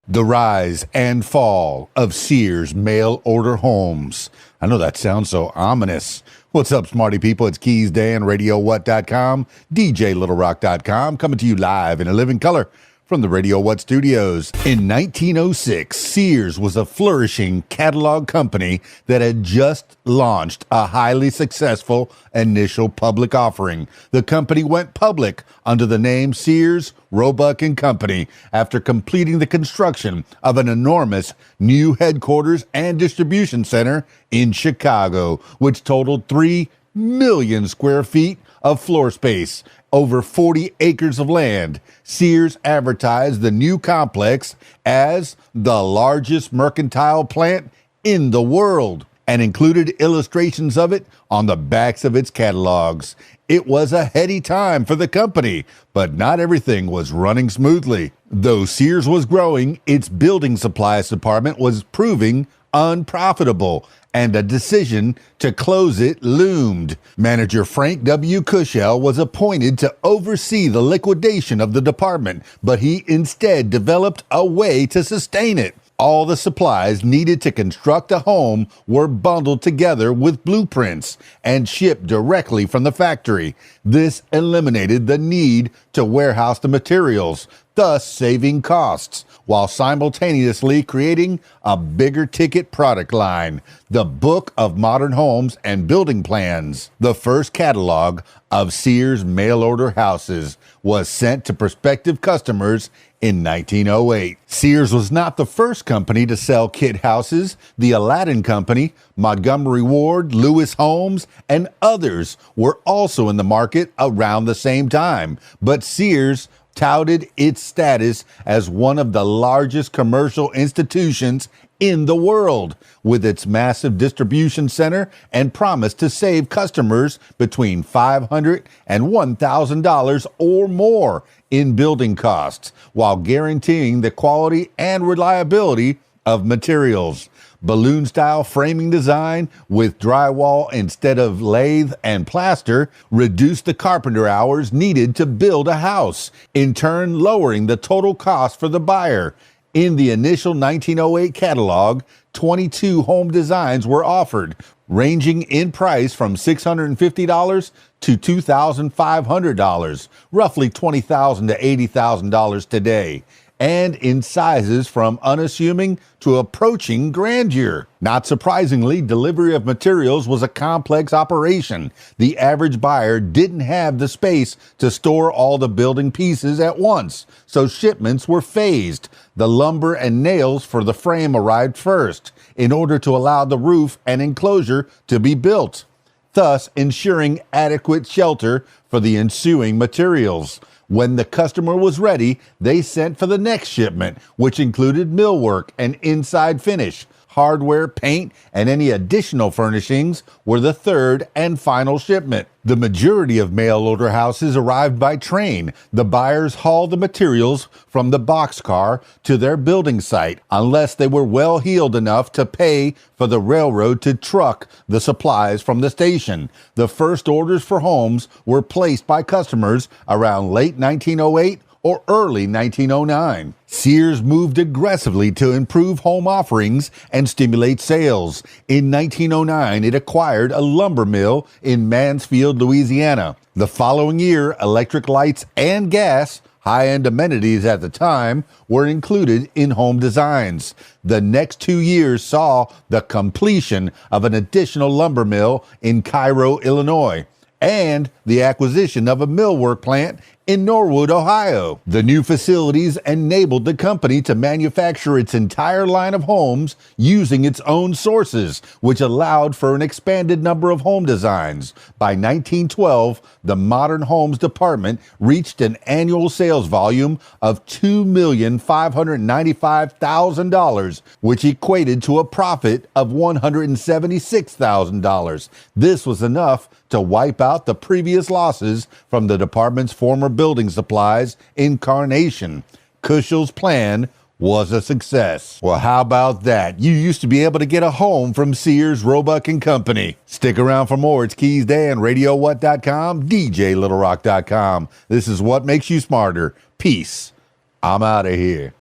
The rise and fall of Sears mail-order homes. I know that sounds so ominous. What's up, smarty people? It's KeysDAN, RadioWhat.com, DJLittleRock.com, coming to you live in a living color from the Radio What studios. In 1906, Sears was a flourishing catalog company that had just launched a highly successful initial public offering. The company went public under the name Sears, Roebuck and Company after completing the construction of an enormous new headquarters and distribution center in Chicago, which totaled 3 million square feet of floor space, over 40 acres of land. Sears advertised the new complex as the largest mercantile plant in the world and included illustrations of it on the backs of its catalogs. It was a heady time for the company, but not everything was running smoothly. Though Sears was growing, its building supplies department was proving unprofitable, and a decision to close it loomed. Manager Frank W. Cushell was appointed to oversee the liquidation of the department, but he instead developed a way to sustain it. All the supplies needed to construct a home were bundled together with blueprints and shipped directly from the factory. This eliminated the need to warehouse the materials, thus saving costs, while simultaneously creating a bigger ticket product line, the Book of Modern Homes and Building Plans. The first catalog of Sears mail-order houses was sent to prospective customers in 1908. Sears was not the first company to sell kit houses. The Aladdin Company, Montgomery Ward, Lewis Homes, and others were also in the market around the same time, but Sears touted its status as one of the largest commercial institutions in the world, with its massive distribution center, and promised to save customers between $500 and $1,000 or more in building costs, while guaranteeing the quality and reliability of materials. Balloon-style framing design with drywall instead of lathe and plaster reduced the carpenter hours needed to build a house, in turn lowering the total cost for the buyer. In the initial 1908 catalog, 22 home designs were offered, ranging in price from $650 to $2,500, roughly $20,000 to $80,000 today, and in sizes from unassuming to approaching grandeur. Not surprisingly, delivery of materials was a complex operation. The average buyer didn't have the space to store all the building pieces at once, so shipments were phased. The lumber and nails for the frame arrived first, in order to allow the roof and enclosure to be built, thus ensuring adequate shelter for the ensuing materials. When the customer was ready, they sent for the next shipment, which included millwork and inside finish. Hardware, paint, and any additional furnishings were the third and final shipment. The majority of mail-order houses arrived by train. The buyers hauled the materials from the boxcar to their building site, unless they were well-heeled enough to pay for the railroad to truck the supplies from the station. The first orders for homes were placed by customers around late 1908 or early 1909. Sears moved aggressively to improve home offerings and stimulate sales. In 1909, it acquired a lumber mill in Mansfield, Louisiana. The following year, electric lights and gas, high-end amenities at the time, were included in home designs. The next 2 years saw the completion of an additional lumber mill in Cairo, Illinois, and the acquisition of a millwork plant in Norwood, Ohio. The new facilities enabled the company to manufacture its entire line of homes using its own sources, which allowed for an expanded number of home designs. By 1912, the Modern Homes Department reached an annual sales volume of $2,595,000, which equated to a profit of $176,000. This was enough to wipe out the previous losses from the department's former building supplies incarnation. Cushell's plan was a success. Well, how about that? You used to be able to get a home from Sears, Roebuck and Company. Stick around for more. It's KeysDAN, RadioWhat.com, DJLittleRock.com. This is what makes you smarter. Peace. I'm out of here.